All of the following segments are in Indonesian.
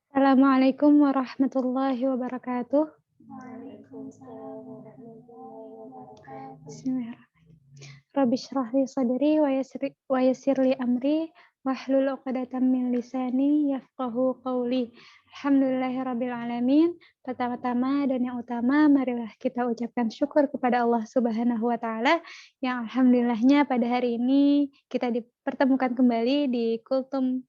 Assalamualaikum warahmatullahi wabarakatuh. Waalaikumsalam warahmatullahi wabarakatuh. Bismillahirrahmanirrahim. Rabbi shrah li sadri wa yassir li amri wahlul 'uqdatam min lisani yafqahu qawli. Alhamdulillahirabbil alamin. Pertama-tama dan yang utama marilah kita ucapkan syukur kepada Allah Subhanahu wa taala yang alhamdulillahnya pada hari ini kita dipertemukan kembali di Kultum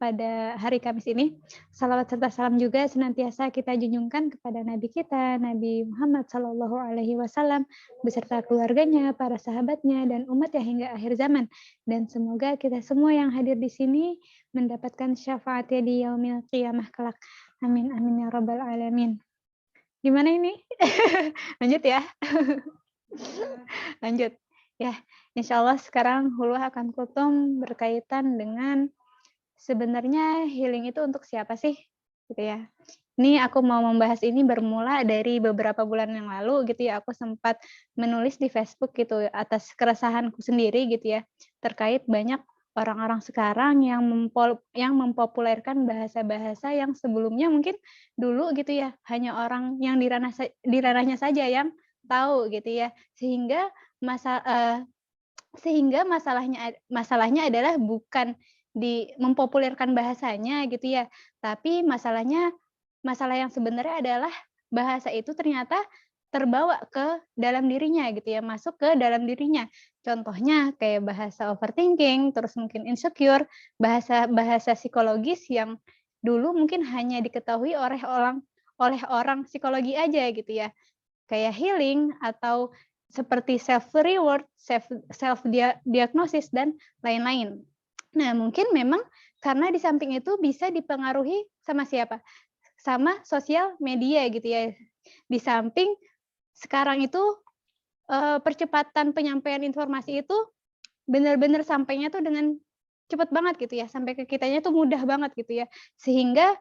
pada hari Kamis ini. Salawat serta salam juga senantiasa kita junjungkan kepada Nabi kita, Nabi Muhammad Sallallahu Alaihi Wasallam, beserta keluarganya, para sahabatnya, dan umat yang hingga akhir zaman. Dan semoga kita semua yang hadir di sini mendapatkan syafaatnya di yaumil qiyamah kelak. Amin, amin ya rabbal alamin. Gimana ini? Lanjut ya. Lanjut. Ya, insya Allah sekarang Hulwah akan kutum berkaitan dengan sebenarnya healing itu untuk siapa sih? Gitu ya. Ini aku mau membahas ini bermula dari beberapa bulan yang lalu gitu ya. Aku sempat menulis di Facebook gitu atas keresahanku sendiri gitu ya. Terkait banyak orang-orang sekarang yang mempopulerkan bahasa-bahasa yang sebelumnya mungkin dulu gitu ya, hanya orang yang di ranahnya saja yang tahu gitu ya. Sehingga masalahnya adalah bukan di mempopulerkan bahasanya gitu ya, tapi masalah yang sebenarnya adalah bahasa itu ternyata terbawa ke dalam dirinya gitu ya, masuk ke dalam dirinya. Contohnya kayak bahasa overthinking, terus mungkin insecure, bahasa-bahasa psikologis yang dulu mungkin hanya diketahui oleh orang psikologi aja gitu ya. Kayak healing atau seperti self reward, self diagnosis dan lain-lain. Nah, mungkin memang karena di samping itu bisa dipengaruhi sama siapa? Sama sosial media gitu ya. Di samping sekarang itu percepatan penyampaian informasi itu benar-benar sampainya tuh dengan cepat banget gitu ya, sampai ke kitanya tuh mudah banget gitu ya. Sehingga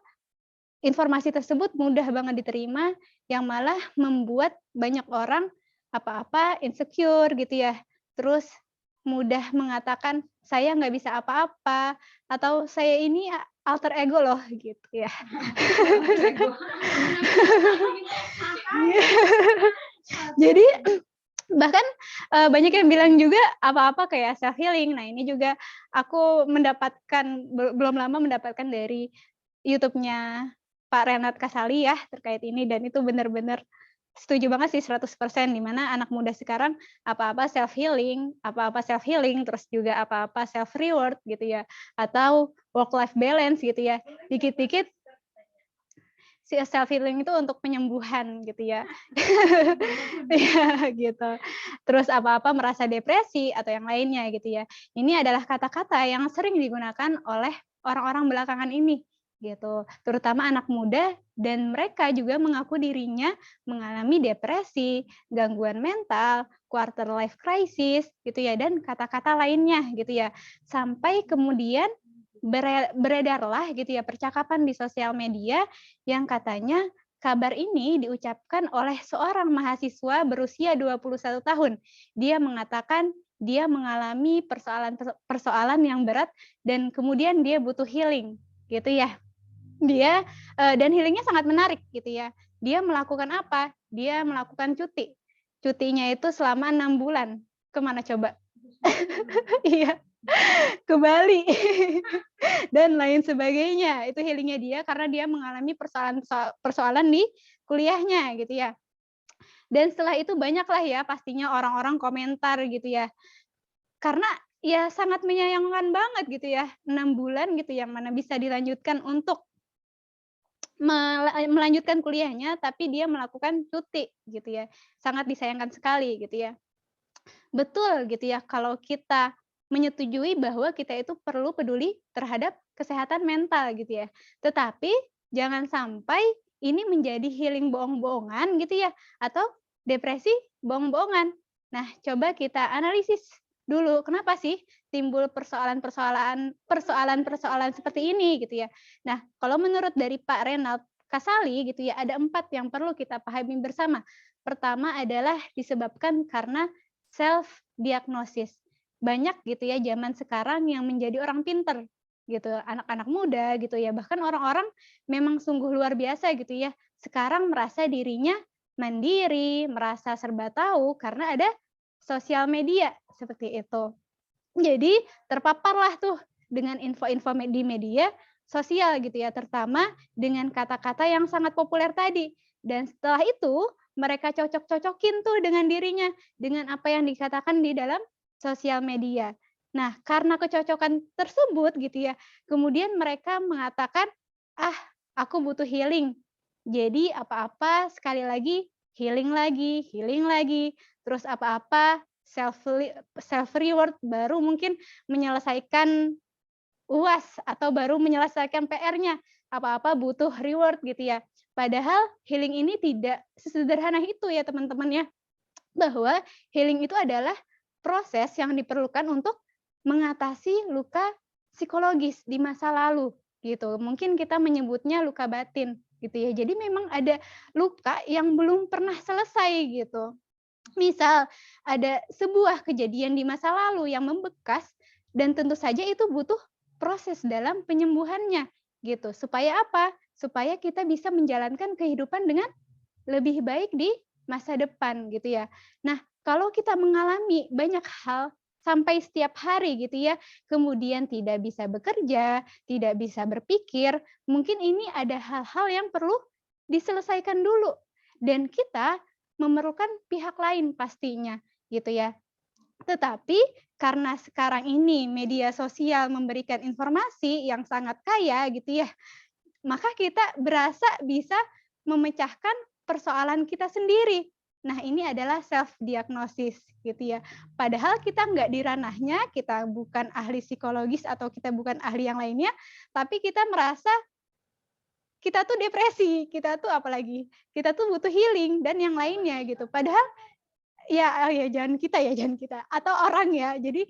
informasi tersebut mudah banget diterima, yang malah membuat banyak orang apa-apa insecure gitu ya. Terus mudah mengatakan, "Saya nggak bisa apa-apa," atau "Saya ini alter ego loh," gitu ya. Jadi bahkan, banyak yang bilang juga apa-apa kayak self healing. Nah, ini juga aku belum lama mendapatkan dari YouTube-nya Pak Renat Kasali ya terkait ini, dan itu benar-benar setuju banget sih 100%, di mana anak muda sekarang apa-apa self healing, terus juga apa-apa self reward gitu ya, atau work life balance gitu ya. Dikit-dikit si self healing itu untuk penyembuhan gitu ya. Iya gitu. Terus apa-apa merasa depresi atau yang lainnya gitu ya. Ini adalah kata-kata yang sering digunakan oleh orang-orang belakangan ini gitu. Terutama anak muda, dan mereka juga mengaku dirinya mengalami depresi, gangguan mental, quarter life crisis gitu ya, dan kata-kata lainnya gitu ya. Sampai kemudian beredarlah gitu ya percakapan di sosial media yang katanya kabar ini diucapkan oleh seorang mahasiswa berusia 21 tahun. Dia mengatakan dia mengalami persoalan yang berat dan kemudian dia butuh healing, gitu ya. Dan healingnya sangat menarik gitu ya. Dia melakukan apa? Dia melakukan cuti. Cutinya itu selama 6 bulan. Kemana coba? Iya, ke Bali. Dan lain sebagainya. Itu healingnya dia karena dia mengalami persoalan di kuliahnya gitu ya. Dan setelah itu banyaklah ya pastinya orang-orang komentar gitu ya. Karena ya sangat menyayangkan banget gitu ya, 6 bulan gitu yang mana bisa dilanjutkan untuk melanjutkan kuliahnya, tapi dia melakukan cuti gitu ya. Sangat disayangkan sekali gitu ya. Betul gitu ya, kalau kita menyetujui bahwa kita itu perlu peduli terhadap kesehatan mental gitu ya. Tetapi jangan sampai ini menjadi healing bohong-bohongan gitu ya, atau depresi bohong-bohongan. Nah, coba kita analisis dulu, kenapa sih timbul persoalan-persoalan seperti ini gitu ya. Nah, kalau menurut dari Pak Renald Kasali gitu ya, ada 4 yang perlu kita pahami bersama. Pertama adalah disebabkan karena self diagnosis. Banyak gitu ya zaman sekarang yang menjadi orang pinter. gitu, anak-anak muda gitu ya, bahkan orang-orang memang sungguh luar biasa gitu ya, sekarang merasa dirinya mandiri, merasa serba tahu karena ada sosial media, seperti itu. Jadi terpaparlah tuh dengan info-info di media sosial gitu ya, terutama dengan kata-kata yang sangat populer tadi. Dan setelah itu mereka cocok-cocokin tuh dengan dirinya, dengan apa yang dikatakan di dalam sosial media. Nah, karena kecocokan tersebut gitu ya, kemudian mereka mengatakan, "Ah, aku butuh healing." Jadi apa-apa sekali lagi healing lagi, healing lagi, terus apa-apa self reward baru mungkin menyelesaikan UAS atau baru menyelesaikan PR-nya, apa-apa butuh reward gitu ya. Padahal healing ini tidak sesederhana itu ya teman-teman ya, bahwa healing itu adalah proses yang diperlukan untuk mengatasi luka psikologis di masa lalu gitu. Mungkin kita menyebutnya luka batin gitu ya. Jadi memang ada luka yang belum pernah selesai gitu. Misal ada sebuah kejadian di masa lalu yang membekas dan tentu saja itu butuh proses dalam penyembuhannya gitu. Supaya apa? Supaya kita bisa menjalankan kehidupan dengan lebih baik di masa depan gitu ya. Nah, kalau kita mengalami banyak hal sampai setiap hari gitu ya, kemudian tidak bisa bekerja, tidak bisa berpikir, mungkin ini ada hal-hal yang perlu diselesaikan dulu dan kita memerlukan pihak lain pastinya gitu ya. Tetapi karena sekarang ini media sosial memberikan informasi yang sangat kaya gitu ya, maka kita berasa bisa memecahkan persoalan kita sendiri. Nah, ini adalah self diagnosis gitu ya. Padahal kita nggak di ranahnya, kita bukan ahli psikologis atau kita bukan ahli yang lainnya, tapi kita merasa kita tuh depresi, kita tuh apalagi, kita tuh butuh healing dan yang lainnya gitu. Padahal ya jangan kita ya, jangan kita atau orang ya. Jadi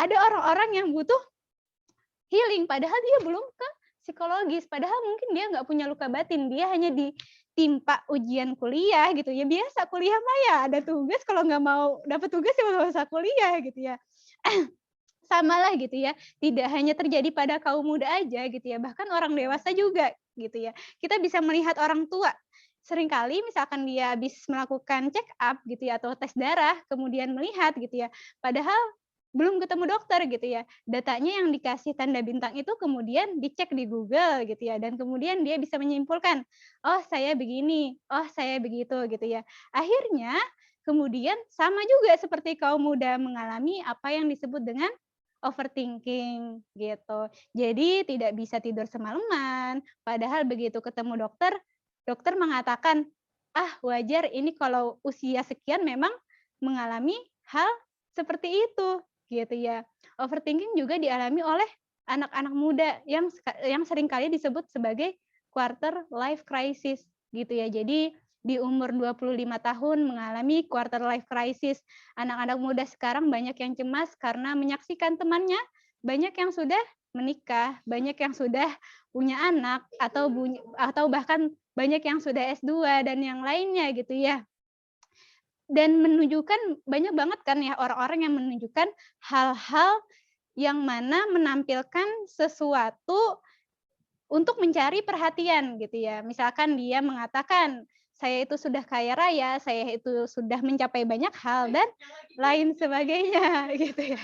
ada orang-orang yang butuh healing, padahal dia belum ke psikologis, padahal mungkin dia nggak punya luka batin, dia hanya ditimpa ujian kuliah gitu ya, biasa kuliah mah ya ada tugas, kalau nggak mau dapat tugas ya nggak usah kuliah gitu ya. Samalah gitu ya, tidak hanya terjadi pada kaum muda aja gitu ya, bahkan orang dewasa juga gitu ya. Kita bisa melihat orang tua, seringkali misalkan dia habis melakukan check up gitu ya, atau tes darah, kemudian melihat gitu ya, padahal belum ketemu dokter gitu ya. Datanya yang dikasih tanda bintang itu kemudian dicek di Google gitu ya, dan kemudian dia bisa menyimpulkan, "Oh saya begini, oh saya begitu," gitu ya. Akhirnya kemudian sama juga seperti kaum muda mengalami apa yang disebut dengan overthinking gitu. Jadi tidak bisa tidur semalaman, padahal begitu ketemu dokter, dokter mengatakan, "Ah wajar ini kalau usia sekian memang mengalami hal seperti itu." Gitu ya. Overthinking juga dialami oleh anak-anak muda yang seringkali disebut sebagai quarter life crisis gitu ya. Jadi di umur 25 tahun mengalami quarter life crisis. Anak-anak muda sekarang banyak yang cemas karena menyaksikan temannya banyak yang sudah menikah, banyak yang sudah punya anak atau bahkan banyak yang sudah S2 dan yang lainnya gitu ya. Dan menunjukkan banyak banget kan ya orang-orang yang menunjukkan hal-hal yang mana menampilkan sesuatu untuk mencari perhatian gitu ya. Misalkan dia mengatakan, "Saya itu sudah kaya raya, saya itu sudah mencapai banyak hal," dan lain sebagainya gitu ya.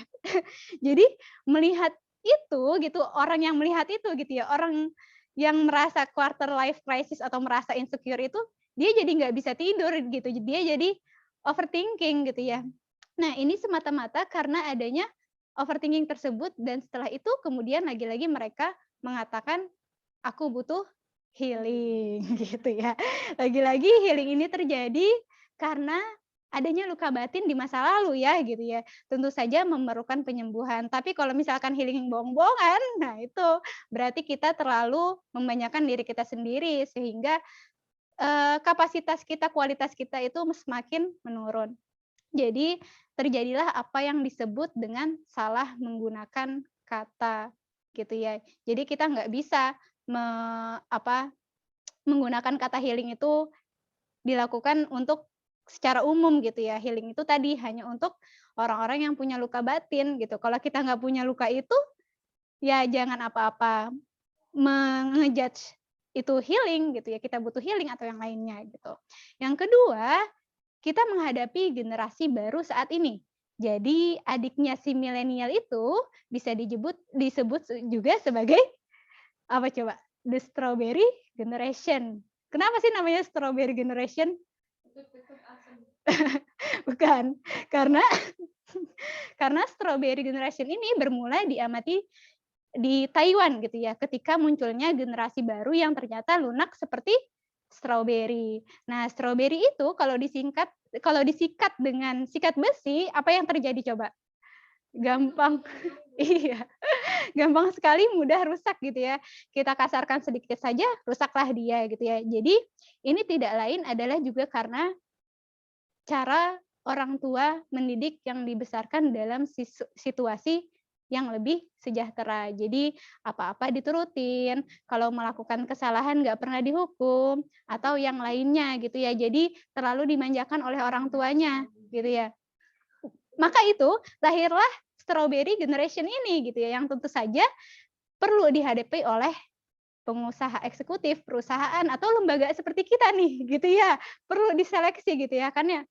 Jadi melihat itu gitu, orang yang melihat itu gitu ya, orang yang merasa quarter life crisis atau merasa insecure itu, dia jadi nggak bisa tidur gitu, dia jadi overthinking gitu ya. Nah, ini semata-mata karena adanya overthinking tersebut dan setelah itu kemudian lagi-lagi mereka mengatakan, "Aku butuh healing," gitu ya. Lagi-lagi healing ini terjadi karena adanya luka batin di masa lalu ya, gitu ya. Tentu saja memerlukan penyembuhan, tapi kalau misalkan healing bohong-bohongan, nah itu berarti kita terlalu membanyakan diri kita sendiri sehingga, kapasitas kita, kualitas kita itu semakin menurun. Jadi terjadilah apa yang disebut dengan salah menggunakan kata, gitu ya. Jadi kita nggak bisa menggunakan kata healing itu dilakukan untuk secara umum gitu ya. Healing itu tadi hanya untuk orang-orang yang punya luka batin gitu. Kalau kita nggak punya luka itu, ya jangan apa-apa menge-judge itu healing gitu ya, kita butuh healing atau yang lainnya gitu. Yang kedua, kita menghadapi generasi baru saat ini. Jadi adiknya si milenial itu bisa disebut juga sebagai apa coba? The Strawberry Generation. Kenapa sih namanya Strawberry Generation? Bukan, karena karena Strawberry Generation ini bermula diamati di Taiwan gitu ya, ketika munculnya generasi baru yang ternyata lunak seperti strawberry. Nah, strawberry itu kalau disikat dengan sikat besi, apa yang terjadi coba? Gampang. Iya, gampang sekali mudah rusak gitu ya. Kita kasarkan sedikit saja, rusaklah dia gitu ya. Jadi, ini tidak lain adalah juga karena cara orang tua mendidik yang dibesarkan dalam situasi yang lebih sejahtera. Jadi apa-apa diturutin, kalau melakukan kesalahan nggak pernah dihukum, atau yang lainnya gitu ya. Jadi terlalu dimanjakan oleh orang tuanya gitu ya. Maka itu lahirlah strawberry generation ini gitu ya, yang tentu saja perlu dihadapi oleh pengusaha eksekutif, perusahaan atau lembaga seperti kita nih gitu ya. Perlu diseleksi gitu ya kan ya.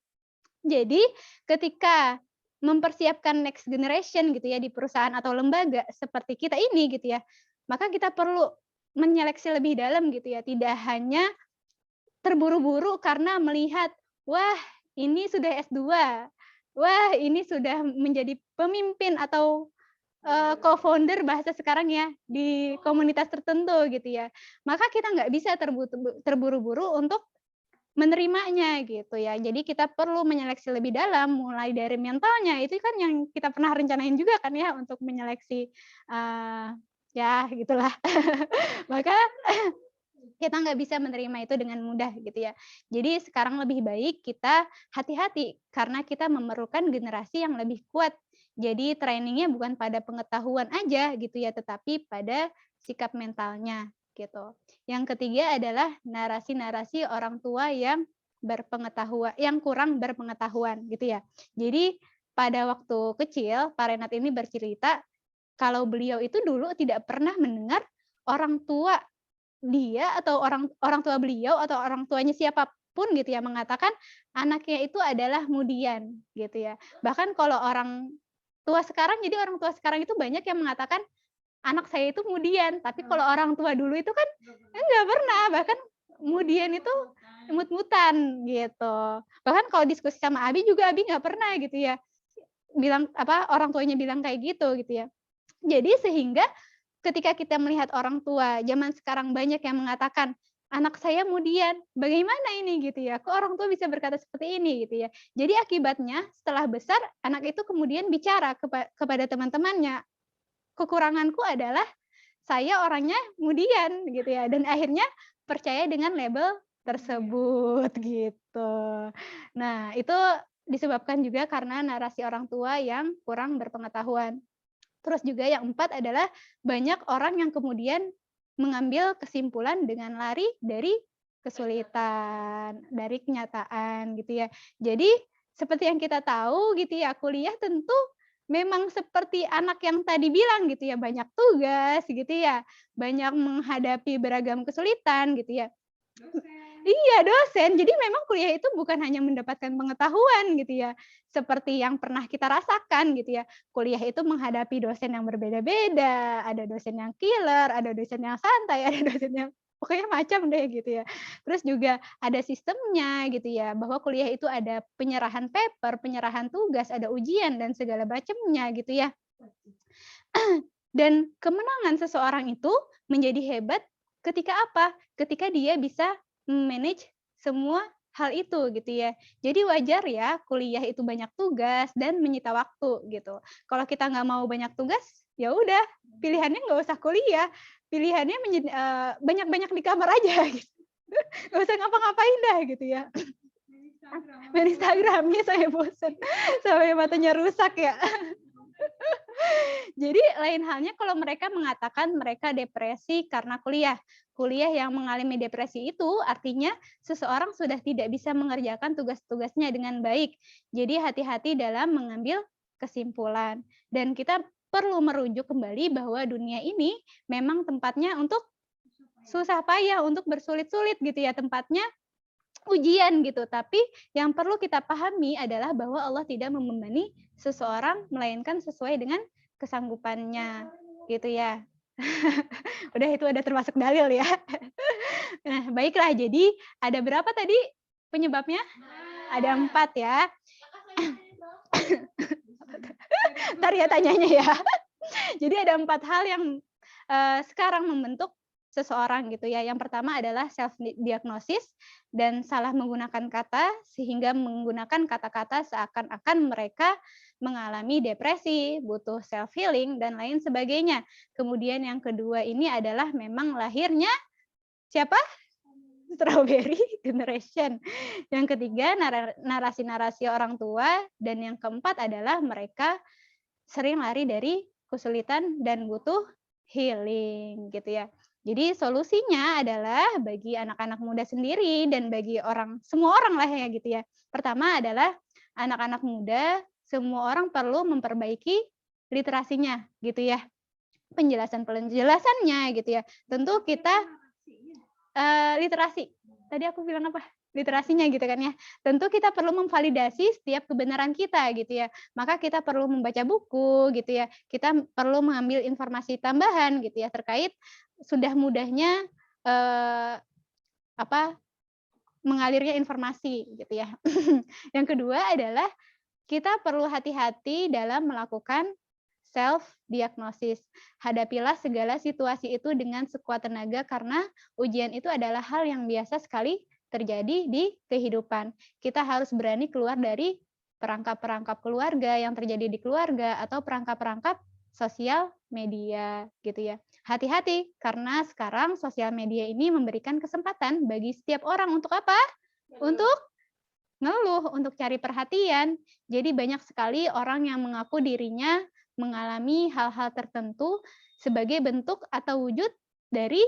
Jadi ketika mempersiapkan next generation gitu ya di perusahaan atau lembaga seperti kita ini gitu ya, maka kita perlu menyeleksi lebih dalam gitu ya, tidak hanya terburu-buru karena melihat, wah ini sudah S2, wah ini sudah menjadi pemimpin atau co-founder bahasa sekarang ya di komunitas tertentu gitu ya. Maka kita nggak bisa terburu-buru untuk menerimanya gitu ya. Jadi kita perlu menyeleksi lebih dalam, mulai dari mentalnya, itu kan yang kita pernah rencanain juga kan ya untuk menyeleksi, ya gitulah. Maka kita nggak bisa menerima itu dengan mudah gitu ya. Jadi sekarang lebih baik kita hati-hati karena kita memerlukan generasi yang lebih kuat. Jadi trainingnya bukan pada pengetahuan aja gitu ya, tetapi pada sikap mentalnya gitu. Yang ketiga adalah narasi-narasi orang tua yang kurang berpengetahuan gitu ya. Jadi pada waktu kecil Pak Renat ini bercerita kalau beliau itu dulu tidak pernah mendengar orang tua dia atau orang orang tua beliau atau orang tuanya siapapun gitu ya mengatakan anaknya itu adalah mudian gitu ya. Bahkan kalau orang tua sekarang, jadi orang tua sekarang itu banyak yang mengatakan anak saya itu mudian, tapi kalau orang tua dulu itu kan enggak pernah, bahkan mudian itu mut-mutan gitu. Bahkan kalau diskusi sama Abi juga Abi nggak pernah gitu ya bilang apa orang tuanya bilang kayak gitu ya. Jadi sehingga ketika kita melihat orang tua zaman sekarang banyak yang mengatakan, "Anak saya mudian, bagaimana ini?" gitu ya. Kok orang tua bisa berkata seperti ini gitu ya. Jadi akibatnya setelah besar anak itu kemudian bicara kepada teman-temannya, "Kekuranganku adalah saya orangnya mudian," gitu ya. Dan akhirnya percaya dengan label tersebut gitu. Nah, itu disebabkan juga karena narasi orang tua yang kurang berpengetahuan. Terus juga yang 4 adalah banyak orang yang kemudian mengambil kesimpulan dengan lari dari kesulitan, dari kenyataan gitu ya. Jadi seperti yang kita tahu gitu ya, kuliah tentu memang seperti anak yang tadi bilang gitu ya, banyak tugas gitu ya, banyak menghadapi beragam kesulitan gitu ya. Iya, dosen. Jadi memang kuliah itu bukan hanya mendapatkan pengetahuan gitu ya, seperti yang pernah kita rasakan gitu ya. Kuliah itu menghadapi dosen yang berbeda-beda, ada dosen yang killer, ada dosen yang santai, ada dosen yang pokoknya macam deh gitu ya. Terus juga ada sistemnya gitu ya, bahwa kuliah itu ada penyerahan paper, penyerahan tugas, ada ujian dan segala macamnya gitu ya. Dan kemenangan seseorang itu menjadi hebat ketika apa? Ketika dia bisa manage semua hal itu gitu ya. Jadi wajar ya kuliah itu banyak tugas dan menyita waktu gitu. Kalau kita nggak mau banyak tugas, ya udah pilihannya nggak usah kuliah, pilihannya banyak-banyak di kamar aja gitu. Nggak usah ngapa-ngapain dah gitu ya. Main Instagramnya saya bosan sampai matanya rusak ya. Jadi lain halnya kalau mereka mengatakan mereka depresi karena kuliah. Kuliah yang mengalami depresi itu artinya seseorang sudah tidak bisa mengerjakan tugas-tugasnya dengan baik. Jadi hati-hati dalam mengambil kesimpulan. Dan kita perlu merujuk kembali bahwa dunia ini memang tempatnya untuk susah payah, untuk bersulit-sulit gitu ya, tempatnya ujian gitu. Tapi yang perlu kita pahami adalah bahwa Allah tidak membebani seseorang melainkan sesuai dengan kesanggupannya gitu ya. Udah itu ada termasuk dalil ya. Nah, baiklah jadi ada berapa tadi penyebabnya? Ada 4 ya. Entar ya tanyanya ya. Jadi ada 4 hal yang sekarang membentuk seseorang gitu ya. Yang pertama adalah self diagnosis dan salah menggunakan kata sehingga menggunakan kata-kata seakan-akan mereka mengalami depresi, butuh self healing dan lain sebagainya. Kemudian yang kedua ini adalah memang lahirnya siapa? Strawberry generation. Yang ketiga narasi-narasi orang tua dan yang keempat adalah mereka sering lari dari kesulitan dan butuh healing gitu ya. Jadi solusinya adalah bagi anak-anak muda sendiri dan bagi semua orang lah ya gitu ya. Pertama adalah anak-anak muda, semua orang perlu memperbaiki literasinya gitu ya. Penjelasannya gitu ya. Tentu kita literasi. Tadi aku bilang apa? Literasinya gitu kan ya. Tentu kita perlu memvalidasi setiap kebenaran kita gitu ya. Maka kita perlu membaca buku gitu ya. Kita perlu mengambil informasi tambahan gitu ya terkait sudah mudahnya mengalirnya informasi gitu ya. Yang kedua adalah kita perlu hati-hati dalam melakukan self diagnosis. Hadapilah segala situasi itu dengan sekuat tenaga karena ujian itu adalah hal yang biasa sekali terjadi di kehidupan. Kita harus berani keluar dari perangkap-perangkap keluarga yang terjadi di keluarga atau perangkap-perangkap sosial media gitu ya. Hati-hati karena sekarang sosial media ini memberikan kesempatan bagi setiap orang untuk apa? Untuk ngeluh, untuk cari perhatian. Jadi banyak sekali orang yang mengaku dirinya mengalami hal-hal tertentu sebagai bentuk atau wujud dari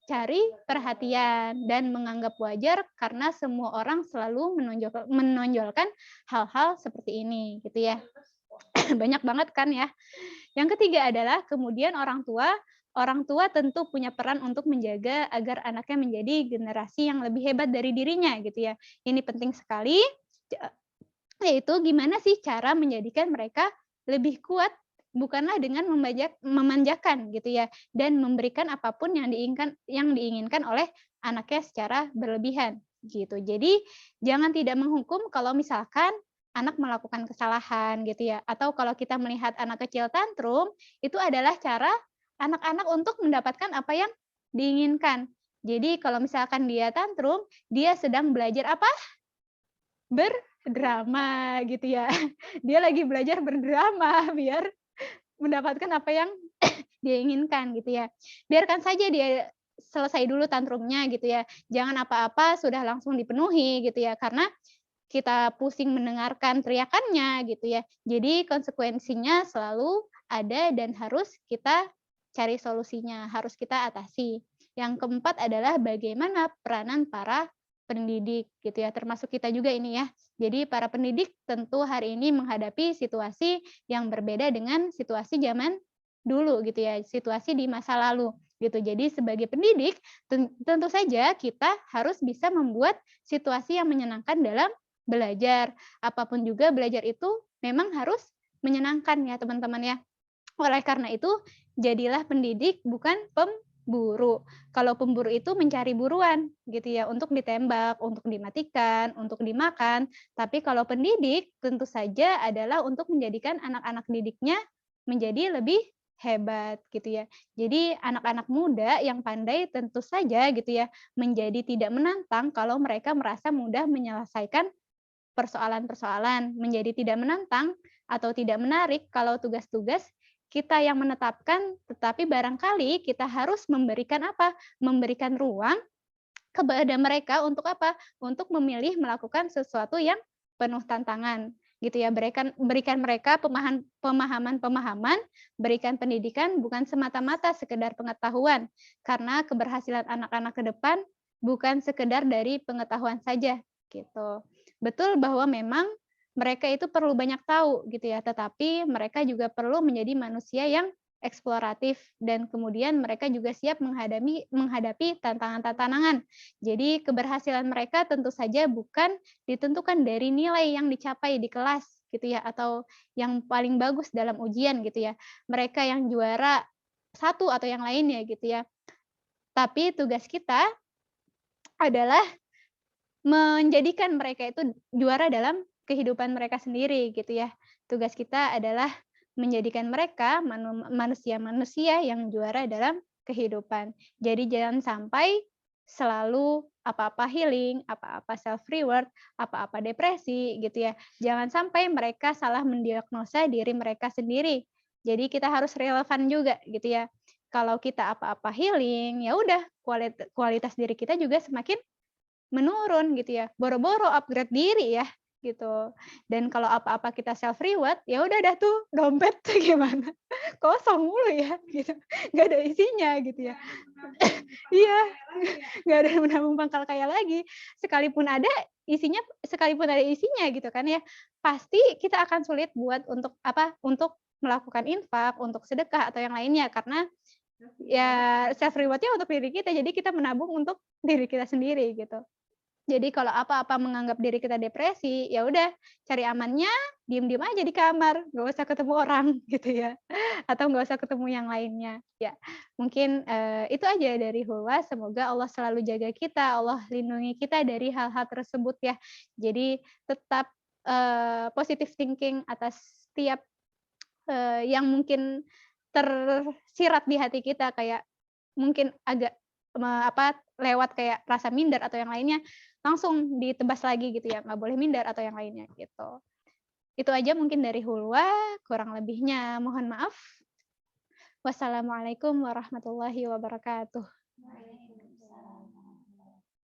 cari perhatian dan menganggap wajar karena semua orang selalu menonjolkan hal-hal seperti ini gitu ya. Banyak banget kan ya. Yang ketiga adalah kemudian orang tua tentu punya peran untuk menjaga agar anaknya menjadi generasi yang lebih hebat dari dirinya gitu ya. Ini penting sekali, yaitu gimana sih cara menjadikan mereka lebih kuat, bukanlah dengan memanjakan gitu ya, dan memberikan apapun yang diinginkan oleh anaknya secara berlebihan gitu. Jadi jangan tidak menghukum kalau misalkan anak melakukan kesalahan gitu ya, atau kalau kita melihat anak kecil tantrum, itu adalah cara anak-anak untuk mendapatkan apa yang diinginkan. Jadi kalau misalkan dia tantrum, dia sedang belajar apa? Berdrama gitu ya. Dia lagi belajar berdrama biar mendapatkan apa yang dia inginkan gitu ya. Biarkan saja dia selesai dulu tantrumnya gitu ya. Jangan apa-apa sudah langsung dipenuhi gitu ya. Karena kita pusing mendengarkan teriakannya gitu ya. Jadi konsekuensinya selalu ada dan harus kita cari solusinya, harus kita atasi. Yang keempat adalah bagaimana peranan para pendidik gitu ya, termasuk kita juga ini ya. Jadi para pendidik tentu hari ini menghadapi situasi yang berbeda dengan situasi zaman dulu gitu ya, situasi di masa lalu gitu. Jadi sebagai pendidik tentu saja kita harus bisa membuat situasi yang menyenangkan dalam belajar. Apapun juga belajar itu memang harus menyenangkan ya teman-teman ya. Oleh karena itu, jadilah pendidik bukan pemburu. Kalau pemburu itu mencari buruan gitu ya, untuk ditembak, untuk dimatikan, untuk dimakan. Tapi kalau pendidik tentu saja adalah untuk menjadikan anak-anak didiknya menjadi lebih hebat gitu ya. Jadi anak-anak muda yang pandai tentu saja gitu ya, menjadi tidak menantang kalau mereka merasa mudah menyelesaikan persoalan-persoalan, menjadi tidak menantang atau tidak menarik kalau tugas-tugas kita yang menetapkan, tetapi barangkali kita harus memberikan apa? Memberikan ruang kepada mereka untuk apa? Untuk memilih melakukan sesuatu yang penuh tantangan gitu ya. Berikan mereka pemahaman-pemahaman, berikan pendidikan bukan semata-mata sekedar pengetahuan, karena keberhasilan anak-anak ke depan bukan sekedar dari pengetahuan saja gitu. Betul bahwa memang mereka itu perlu banyak tahu gitu ya, tetapi mereka juga perlu menjadi manusia yang eksploratif dan kemudian mereka juga siap menghadapi tantangan-tantangan. Jadi keberhasilan mereka tentu saja bukan ditentukan dari nilai yang dicapai di kelas gitu ya, atau yang paling bagus dalam ujian gitu ya. Mereka yang juara satu atau yang lainnya gitu ya. Tapi tugas kita adalah menjadikan mereka itu juara dalam kehidupan mereka sendiri gitu ya. Tugas kita adalah menjadikan mereka manusia-manusia yang juara dalam kehidupan. Jadi jangan sampai selalu apa-apa healing, apa-apa self reward, apa-apa depresi gitu ya. Jangan sampai mereka salah mendiagnosa diri mereka sendiri. Jadi kita harus relevan juga gitu ya. Kalau kita apa-apa healing, ya udah kualitas diri kita juga semakin menurun gitu ya, boro-boro upgrade diri ya, gitu. Dan kalau apa-apa kita self reward, ya udah dah tuh dompet gimana, kosong mulu ya gitu, nggak ada isinya gitu ya. Iya, nggak ada menabung pangkal kaya lagi. Sekalipun ada isinya gitu kan ya, pasti kita akan sulit buat untuk apa, untuk melakukan infak, untuk sedekah atau yang lainnya karena ya self reward-nya untuk diri kita, jadi kita menabung untuk diri kita sendiri gitu. Jadi kalau apa-apa menganggap diri kita depresi, ya udah cari amannya, diem-diem aja di kamar, nggak usah ketemu orang gitu ya, atau nggak usah ketemu yang lainnya. Ya, mungkin, itu aja dari Hulwa, semoga Allah selalu jaga kita, Allah lindungi kita dari hal-hal tersebut ya. Jadi tetap, positive thinking atas setiap, yang mungkin tersirat di hati kita, kayak mungkin agak lewat kayak rasa minder atau yang lainnya, langsung ditebas lagi gitu ya, nggak boleh minder atau yang lainnya gitu. Itu aja mungkin dari Hulwa, kurang lebihnya mohon maaf. Wassalamualaikum warahmatullahi wabarakatuh.